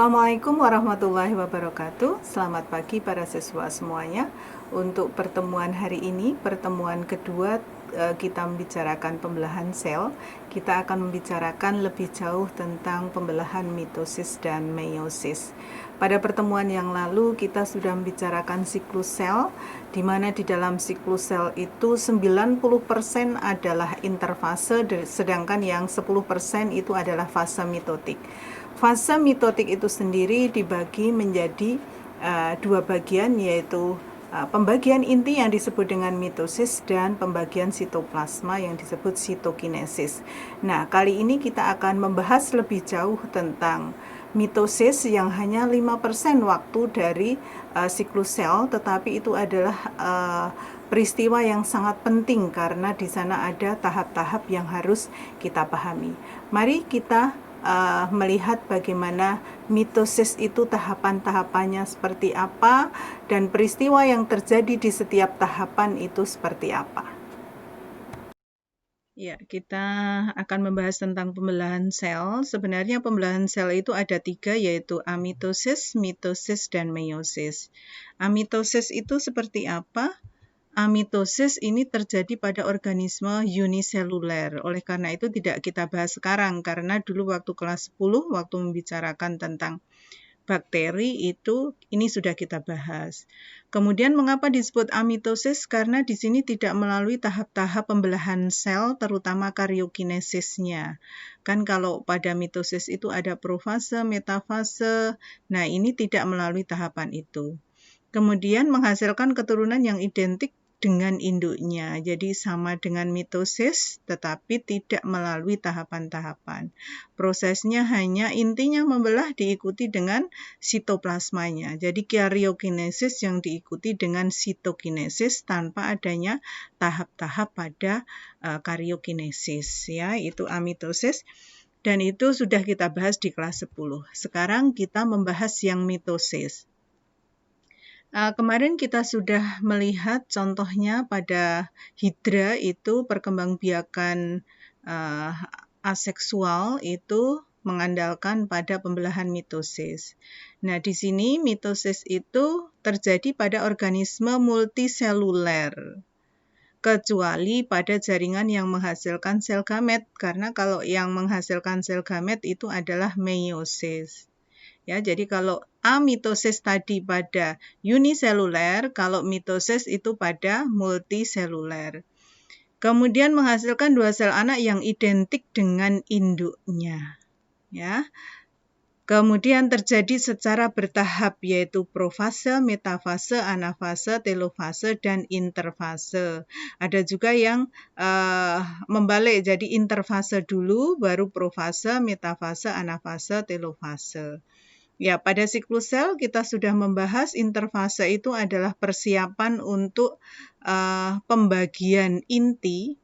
Assalamualaikum warahmatullahi wabarakatuh. Selamat pagi para siswa semuanya. Untuk pertemuan hari ini, pertemuan kedua, kita membicarakan pembelahan sel. Kita akan membicarakan lebih jauh tentang pembelahan mitosis dan meiosis. Pada pertemuan yang lalu kita sudah membicarakan siklus sel, di mana di dalam siklus sel itu 90% adalah interfase, sedangkan yang 10% itu adalah fase mitotik. Fase mitotik itu sendiri dibagi menjadi dua bagian, yaitu pembagian inti yang disebut dengan mitosis dan pembagian sitoplasma yang disebut sitokinesis. Nah, kali ini kita akan membahas lebih jauh tentang mitosis yang hanya 5% waktu dari siklus sel, tetapi itu adalah peristiwa yang sangat penting karena di sana ada tahap-tahap yang harus kita pahami. Mari kita melihat bagaimana mitosis itu tahapan-tahapannya seperti apa dan peristiwa yang terjadi di setiap tahapan itu seperti apa. Ya, kita akan membahas tentang pembelahan sel. Sebenarnya pembelahan sel itu ada 3, yaitu amitosis, mitosis, dan meiosis. Amitosis itu seperti apa? Amitosis ini terjadi pada organisme uniseluler. Oleh karena itu tidak kita bahas sekarang, karena dulu waktu kelas 10, waktu membicarakan tentang bakteri itu, ini sudah kita bahas. Kemudian mengapa disebut amitosis? Karena di sini tidak melalui tahap-tahap pembelahan sel, terutama karyokinesisnya. Kan kalau pada mitosis itu ada profase, metafase, nah ini tidak melalui tahapan itu. Kemudian menghasilkan keturunan yang identik dengan induknya. Jadi sama dengan mitosis, tetapi tidak melalui tahapan-tahapan. Prosesnya hanya intinya membelah diikuti dengan sitoplasmanya. Jadi karyokinesis yang diikuti dengan sitokinesis tanpa adanya tahap-tahap pada karyokinesis. Ya, itu amitosis. Dan itu sudah kita bahas di kelas 10. Sekarang kita membahas yang mitosis. Kemarin kita sudah melihat contohnya pada hidra itu perkembangbiakan aseksual itu mengandalkan pada pembelahan mitosis. Nah, di sini mitosis itu terjadi pada organisme multiseluler, kecuali pada jaringan yang menghasilkan sel gamet, karena kalau yang menghasilkan sel gamet itu adalah meiosis. Ya, jadi kalau amitosis tadi pada uniseluler, kalau mitosis itu pada multiseluler. Kemudian menghasilkan 2 sel anak yang identik dengan induknya. Ya. Kemudian terjadi secara bertahap, yaitu profase, metafase, anafase, telofase, dan interfase. Ada juga yang membalik, jadi interfase dulu, baru profase, metafase, anafase, telofase. Ya, pada siklus sel kita sudah membahas interfase itu adalah persiapan untuk pembagian inti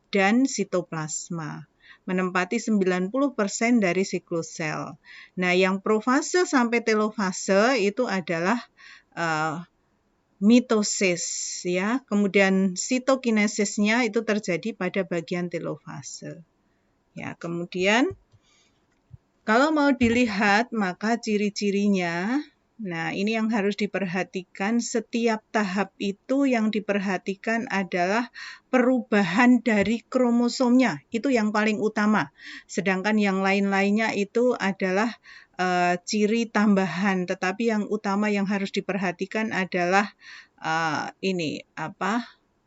dan sitoplasma, menempati 90% dari siklus sel. Nah, yang profase sampai telofase itu adalah mitosis, ya. Kemudian sitokinesisnya itu terjadi pada bagian telofase. Ya, kemudian kalau mau dilihat, maka ciri-cirinya, nah ini yang harus diperhatikan, setiap tahap itu yang diperhatikan adalah perubahan dari kromosomnya, itu yang paling utama. Sedangkan yang lain-lainnya itu adalah ciri tambahan, tetapi yang utama yang harus diperhatikan adalah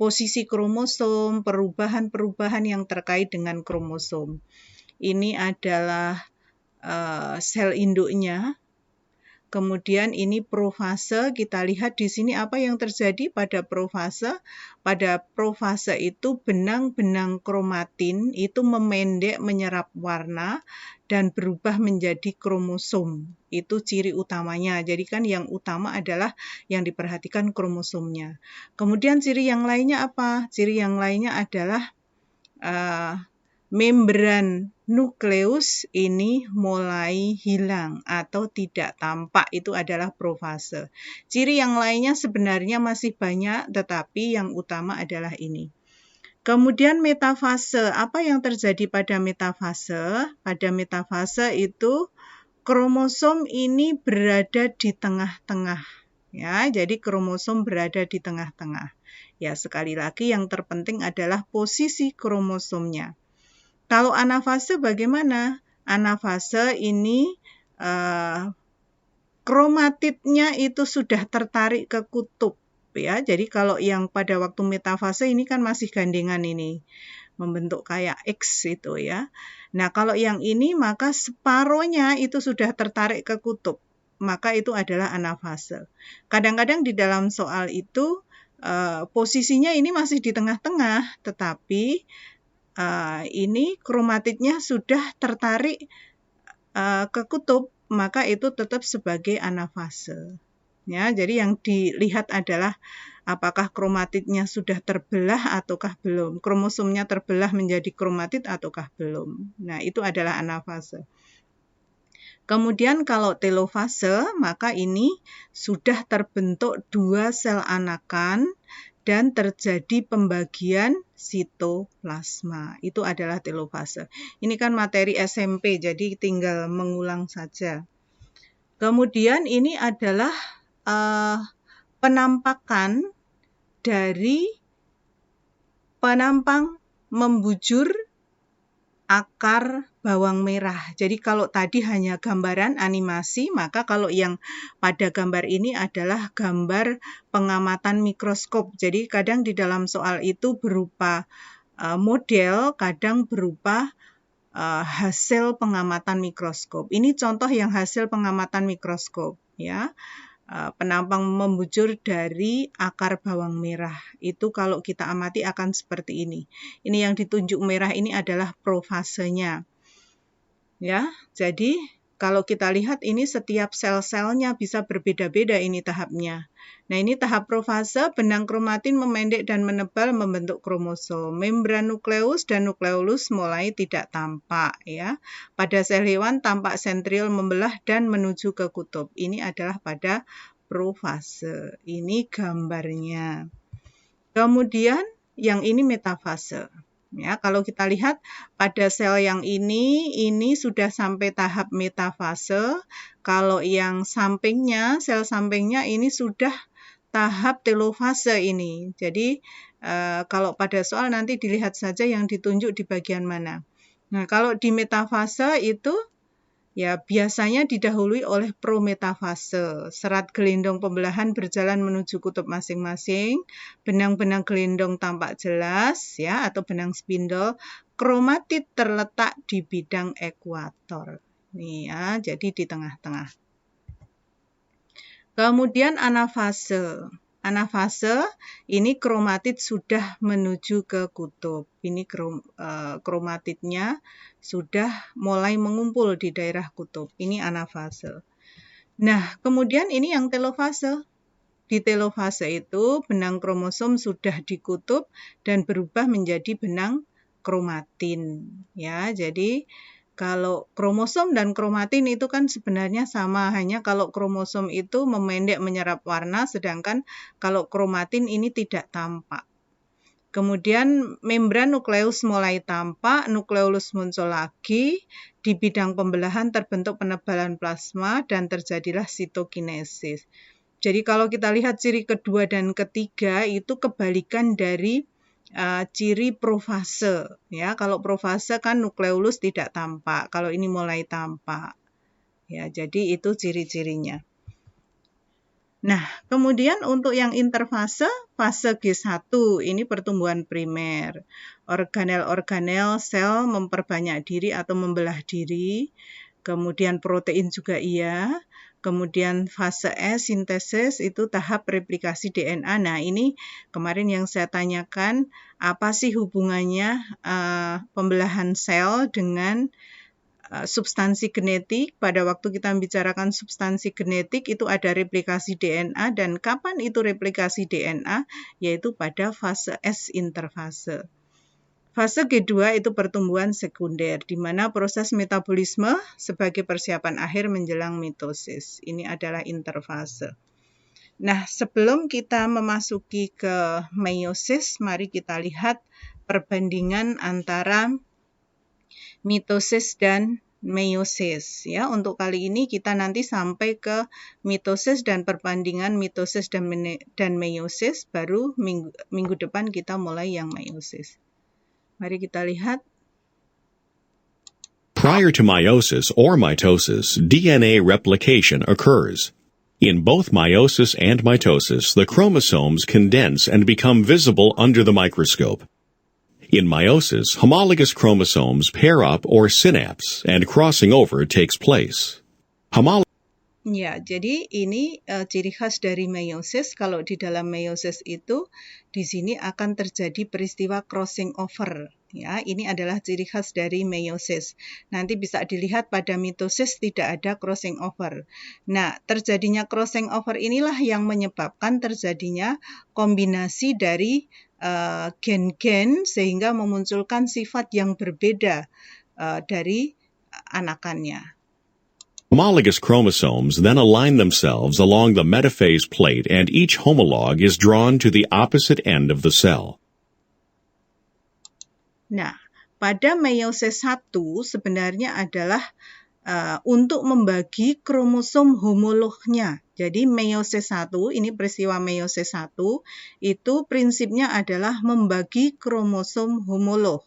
posisi kromosom, perubahan-perubahan yang terkait dengan kromosom. Ini adalah sel induknya. Kemudian ini profase, kita lihat di sini apa yang terjadi pada profase. Pada profase itu benang-benang kromatin itu memendek, menyerap warna dan berubah menjadi kromosom. Itu ciri utamanya. Jadi kan yang utama adalah yang diperhatikan kromosomnya. Kemudian ciri yang lainnya apa? Ciri yang lainnya adalah membran nukleus ini mulai hilang atau tidak tampak, itu adalah profase. Ciri yang lainnya sebenarnya masih banyak, tetapi yang utama adalah ini. Kemudian metafase, apa yang terjadi pada metafase? Pada metafase itu kromosom ini berada di tengah-tengah. Ya, jadi kromosom berada di tengah-tengah. Ya, sekali lagi yang terpenting adalah posisi kromosomnya. Kalau anafase bagaimana? Anafase ini kromatidnya itu sudah tertarik ke kutub. Ya, jadi kalau yang pada waktu metafase ini kan masih gandengan ini, membentuk kayak X itu ya. Nah, kalau yang ini maka separohnya itu sudah tertarik ke kutub, maka itu adalah anafase. Kadang-kadang di dalam soal itu posisinya ini masih di tengah-tengah, tetapi ini kromatidnya sudah tertarik ke kutub, maka itu tetap sebagai anafase. Ya, jadi yang dilihat adalah apakah kromatidnya sudah terbelah ataukah belum. Kromosomnya terbelah menjadi kromatid ataukah belum. Nah, itu adalah anafase. Kemudian kalau telofase, maka ini sudah terbentuk 2 sel anakan dan terjadi pembagian sitoplasma. Itu adalah telofase. Ini kan materi SMP, jadi tinggal mengulang saja. Kemudian ini adalah penampakan dari penampang membujur akar bawang merah. Jadi kalau tadi hanya gambaran animasi, maka kalau yang pada gambar ini adalah gambar pengamatan mikroskop. Jadi kadang di dalam soal itu berupa model, kadang berupa hasil pengamatan mikroskop. Ini contoh yang hasil pengamatan mikroskop, ya. Penampang membujur dari akar bawang merah. Itu kalau kita amati akan seperti ini. Ini yang ditunjuk merah ini adalah profasenya. Ya, jadi kalau kita lihat ini setiap sel-selnya bisa berbeda-beda ini tahapnya. Nah, ini tahap profase, benang kromatin memendek dan menebal membentuk kromosom. Membran nukleus dan nukleolus mulai tidak tampak ya. Pada sel hewan tampak sentriol membelah dan menuju ke kutub. Ini adalah pada profase. Ini gambarnya. Kemudian yang ini metafase. Ya, kalau kita lihat pada sel yang ini sudah sampai tahap metafase. Kalau yang sampingnya, sel sampingnya ini sudah tahap telofase ini. Jadi kalau pada soal nanti dilihat saja yang ditunjuk di bagian mana. Nah, kalau di metafase itu ya biasanya didahului oleh prometafase. Serat gelindong pembelahan berjalan menuju kutub masing-masing. Benang-benang gelindong tampak jelas ya atau benang spindle. Kromatid terletak di bidang ekuator. Nih ya, jadi di tengah-tengah. Kemudian anafase. Anafase ini kromatid sudah menuju ke kutub. Ini kromatidnya sudah mulai mengumpul di daerah kutub. Ini anafase. Nah, kemudian ini yang telofase. Di telofase itu benang kromosom sudah di kutub dan berubah menjadi benang kromatin. Ya, jadi kalau kromosom dan kromatin itu kan sebenarnya sama, hanya kalau kromosom itu memendek menyerap warna, sedangkan kalau kromatin ini tidak tampak. Kemudian membran nukleus mulai tampak, nukleolus muncul lagi, di bidang pembelahan terbentuk penebalan plasma dan terjadilah sitokinesis. Jadi kalau kita lihat ciri kedua dan ketiga itu kebalikan dari ciri profase ya. Kalau profase kan nukleolus tidak tampak, kalau ini mulai tampak. Ya, jadi itu ciri-cirinya. Nah, kemudian untuk yang interfase, fase G1 ini pertumbuhan primer. Organel-organel sel memperbanyak diri atau membelah diri. Kemudian protein juga iya. Kemudian fase S, sintesis, itu tahap replikasi DNA. Nah, ini kemarin yang saya tanyakan, apa sih hubungannya pembelahan sel dengan substansi genetik? Pada waktu kita membicarakan substansi genetik, itu ada replikasi DNA, dan kapan itu replikasi DNA? Yaitu pada fase S, interfase. Fase G2 itu pertumbuhan sekunder, di mana proses metabolisme sebagai persiapan akhir menjelang mitosis. Ini adalah interfase. Nah, sebelum kita memasuki ke meiosis, mari kita lihat perbandingan antara mitosis dan meiosis ya. Untuk kali ini kita nanti sampai ke mitosis dan perbandingan mitosis dan meiosis, baru minggu depan kita mulai yang meiosis. Mari kita lihat. Prior to meiosis or mitosis, DNA replication occurs. In both meiosis and mitosis, the chromosomes condense and become visible under the microscope. In meiosis, homologous chromosomes pair up or synapse, and crossing over takes place. Ya, jadi ini ciri khas dari meiosis. Kalau di dalam meiosis itu, di sini akan terjadi peristiwa crossing over. Ya, ini adalah ciri khas dari meiosis. Nanti bisa dilihat pada mitosis tidak ada crossing over. Nah, terjadinya crossing over inilah yang menyebabkan terjadinya kombinasi dari gen-gen sehingga memunculkan sifat yang berbeda dari anakannya. Homologous chromosomes then align themselves along the metaphase plate and each homolog is drawn to the opposite end of the cell. Nah, pada meiosis 1 sebenarnya adalah untuk membagi kromosom homolognya. Jadi meiosis 1, ini peristiwa meiosis 1, itu prinsipnya adalah membagi kromosom homolog.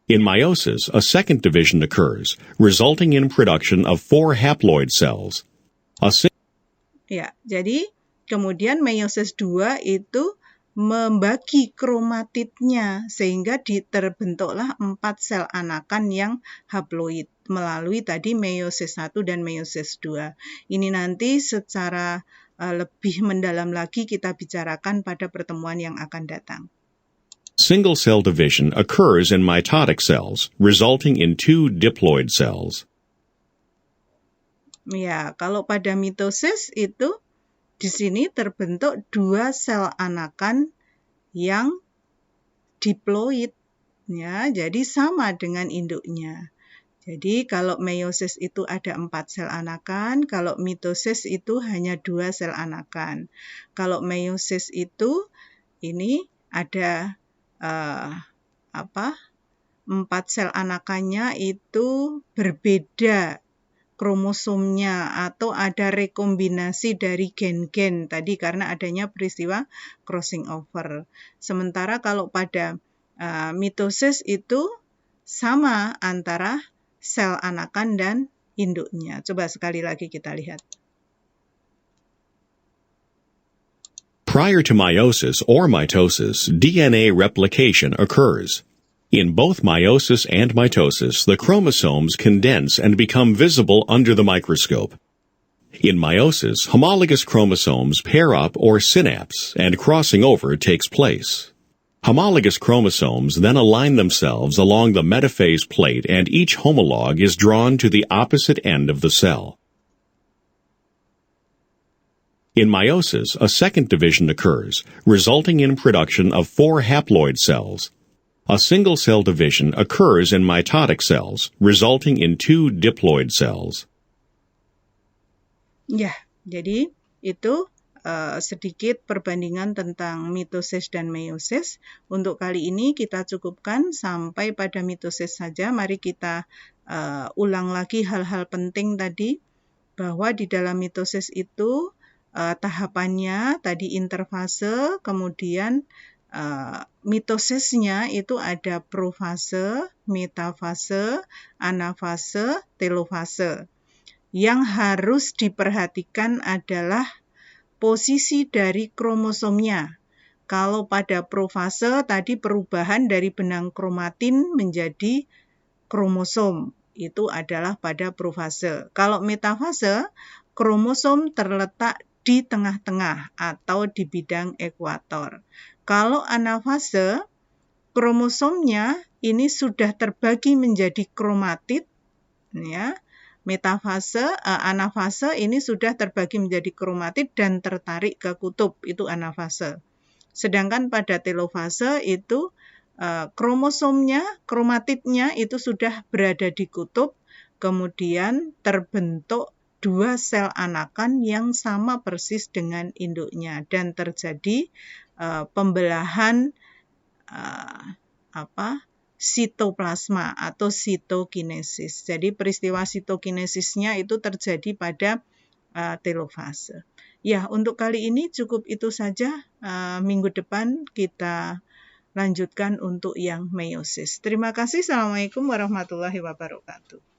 In meiosis, a second division occurs, resulting in production of 4 haploid cells. Ya, jadi kemudian meiosis 2 itu membagi kromatidnya sehingga terbentuklah 4 sel anakan yang haploid melalui tadi meiosis 1 dan meiosis 2. Ini nanti secara lebih mendalam lagi kita bicarakan pada pertemuan yang akan datang. Single cell division occurs in mitotic cells, resulting in 2 diploid cells. Ya, kalau pada mitosis itu di sini terbentuk 2 sel anakan yang diploid, ya, jadi sama dengan induknya. Jadi kalau meiosis itu ada 4 sel anakan, kalau mitosis itu hanya 2 sel anakan. Kalau meiosis itu ini ada 4 sel anakannya itu berbeda kromosomnya atau ada rekombinasi dari gen-gen tadi karena adanya peristiwa crossing over. Sementara kalau pada mitosis itu sama antara sel anakan dan induknya. Coba sekali lagi kita lihat. Prior to meiosis or mitosis, DNA replication occurs. In both meiosis and mitosis, the chromosomes condense and become visible under the microscope. In meiosis, homologous chromosomes pair up or synapse, and crossing over takes place. Homologous chromosomes then align themselves along the metaphase plate and each homolog is drawn to the opposite end of the cell. In meiosis, a second division occurs, resulting in production of 4 haploid cells. A single cell division occurs in mitotic cells, resulting in 2 diploid cells. Ya, jadi itu sedikit perbandingan tentang mitosis dan meiosis. Untuk kali ini kita cukupkan sampai pada mitosis saja. Mari kita ulang lagi hal-hal penting tadi, bahwa di dalam mitosis itu tahapannya tadi interfase, kemudian mitosisnya itu ada profase, metafase, anafase, telofase. Yang harus diperhatikan adalah posisi dari kromosomnya. Kalau pada profase tadi perubahan dari benang kromatin menjadi kromosom, itu adalah pada profase. Kalau metafase, kromosom terletak di tengah-tengah atau di bidang ekuator. Kalau anafase, kromosomnya ini sudah terbagi menjadi kromatid, ya. Anafase ini sudah terbagi menjadi kromatid dan tertarik ke kutub, itu anafase. Sedangkan pada telofase itu kromosomnya, kromatidnya itu sudah berada di kutub, kemudian terbentuk 2 sel anakan yang sama persis dengan induknya dan terjadi pembelahan sitoplasma atau sitokinesis. Jadi peristiwa sitokinesisnya itu terjadi pada telofase. Ya, untuk kali ini cukup itu saja. Minggu depan kita lanjutkan untuk yang meiosis. Terima kasih. Assalamualaikum warahmatullahi wabarakatuh.